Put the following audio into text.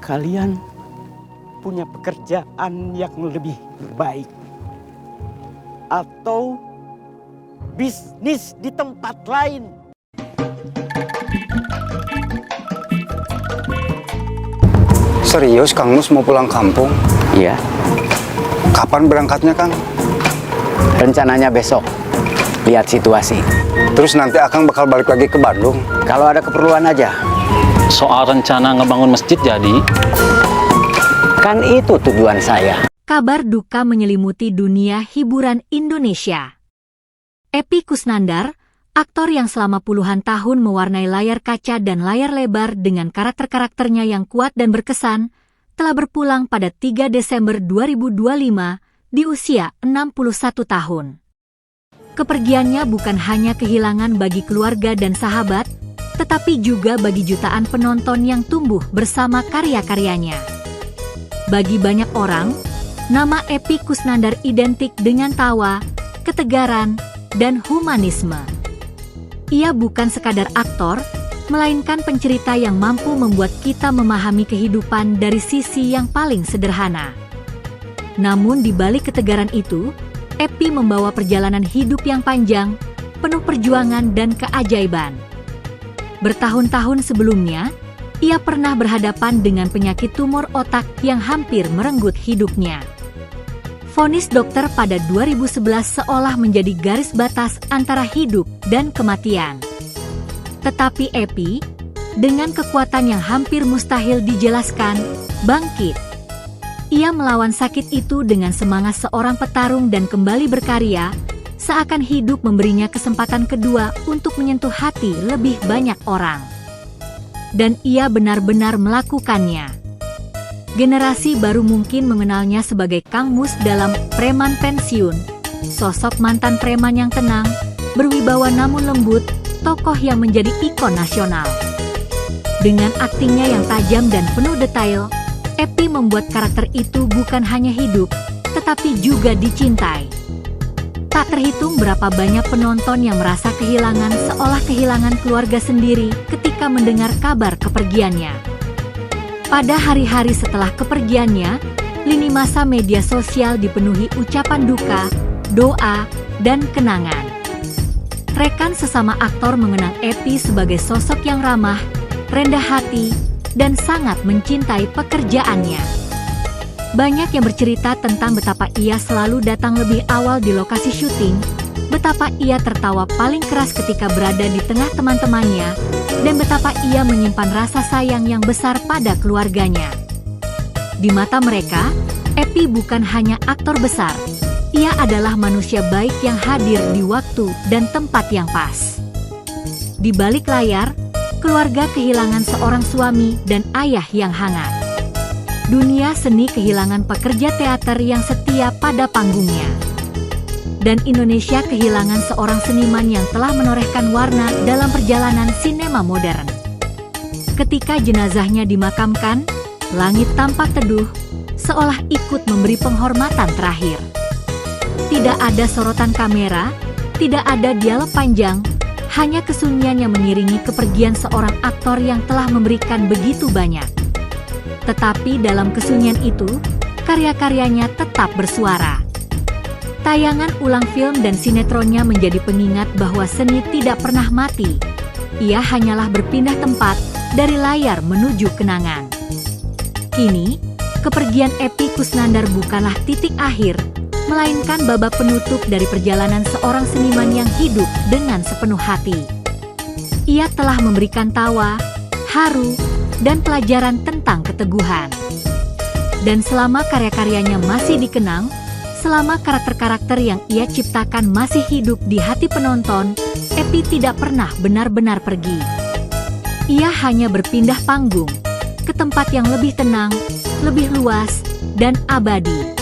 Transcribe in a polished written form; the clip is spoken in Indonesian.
kalian punya pekerjaan yang lebih baik atau bisnis di tempat lain. Serius Kang Mus mau pulang kampung? Iya, Kapan berangkatnya Kang? rencananya besok. Lihat situasi. Terus nanti Akang bakal balik lagi ke Bandung? Kalau ada keperluan aja. Soal rencana ngebangun masjid jadi? Kan itu tujuan saya. Kabar duka menyelimuti dunia hiburan Indonesia. Epy Kusnandar, aktor yang selama puluhan tahun mewarnai layar kaca dan layar lebar dengan karakter-karakternya yang kuat dan berkesan, telah berpulang pada 3 Desember 2025 di usia 61 tahun. Kepergiannya bukan hanya kehilangan bagi keluarga dan sahabat, tetapi juga bagi jutaan penonton yang tumbuh bersama karya-karyanya. Bagi banyak orang, nama Epy Kusnandar identik dengan tawa, ketegaran, dan humanisme. Ia bukan sekadar aktor, melainkan pencerita yang mampu membuat kita memahami kehidupan dari sisi yang paling sederhana. Namun di balik ketegaran itu, Epy membawa perjalanan hidup yang panjang, penuh perjuangan dan keajaiban. Bertahun-tahun sebelumnya, ia pernah berhadapan dengan penyakit tumor otak yang hampir merenggut hidupnya. Vonis dokter pada 2011 seolah menjadi garis batas antara hidup dan kematian. Tetapi Epy, dengan kekuatan yang hampir mustahil dijelaskan, bangkit. Ia melawan sakit itu dengan semangat seorang petarung dan kembali berkarya, seakan hidup memberinya kesempatan kedua untuk menyentuh hati lebih banyak orang. Dan ia benar-benar melakukannya. Generasi baru mungkin mengenalnya sebagai Kang Mus dalam Preman Pensiun, sosok mantan preman yang tenang, berwibawa namun lembut, tokoh yang menjadi ikon nasional. Dengan aktingnya yang tajam dan penuh detail, Epy membuat karakter itu bukan hanya hidup, tetapi juga dicintai. Tak terhitung berapa banyak penonton yang merasa kehilangan seolah kehilangan keluarga sendiri ketika mendengar kabar kepergiannya. Pada hari-hari setelah kepergiannya, lini masa media sosial dipenuhi ucapan duka, doa, dan kenangan. Rekan sesama aktor mengenang Epy sebagai sosok yang ramah, rendah hati, dan sangat mencintai pekerjaannya. Banyak yang bercerita tentang betapa ia selalu datang lebih awal di lokasi syuting, betapa ia tertawa paling keras ketika berada di tengah teman-temannya, dan betapa ia menyimpan rasa sayang yang besar pada keluarganya. Di mata mereka, Epy bukan hanya aktor besar, ia adalah manusia baik yang hadir di waktu dan tempat yang pas. Di balik layar, keluarga kehilangan seorang suami dan ayah yang hangat. Dunia seni kehilangan pekerja teater yang setia pada panggungnya. Dan Indonesia kehilangan seorang seniman yang telah menorehkan warna dalam perjalanan sinema modern. Ketika jenazahnya dimakamkan, langit tampak teduh, seolah ikut memberi penghormatan terakhir. Tidak ada sorotan kamera, tidak ada dialog panjang, hanya kesunyian yang mengiringi kepergian seorang aktor yang telah memberikan begitu banyak. Tetapi dalam kesunyian itu, karya-karyanya tetap bersuara. Tayangan ulang film dan sinetronnya menjadi pengingat bahwa seni tidak pernah mati. Ia hanyalah berpindah tempat dari layar menuju kenangan. Kini, kepergian Epy Kusnandar bukanlah titik akhir, melainkan babak penutup dari perjalanan seorang seniman yang hidup dengan sepenuh hati. Ia telah memberikan tawa, haru, dan pelajaran tentang keteguhan. Dan selama karya-karyanya masih dikenang, selama karakter-karakter yang ia ciptakan masih hidup di hati penonton, Epy tidak pernah benar-benar pergi. Ia hanya berpindah panggung, ke tempat yang lebih tenang, lebih luas, dan abadi.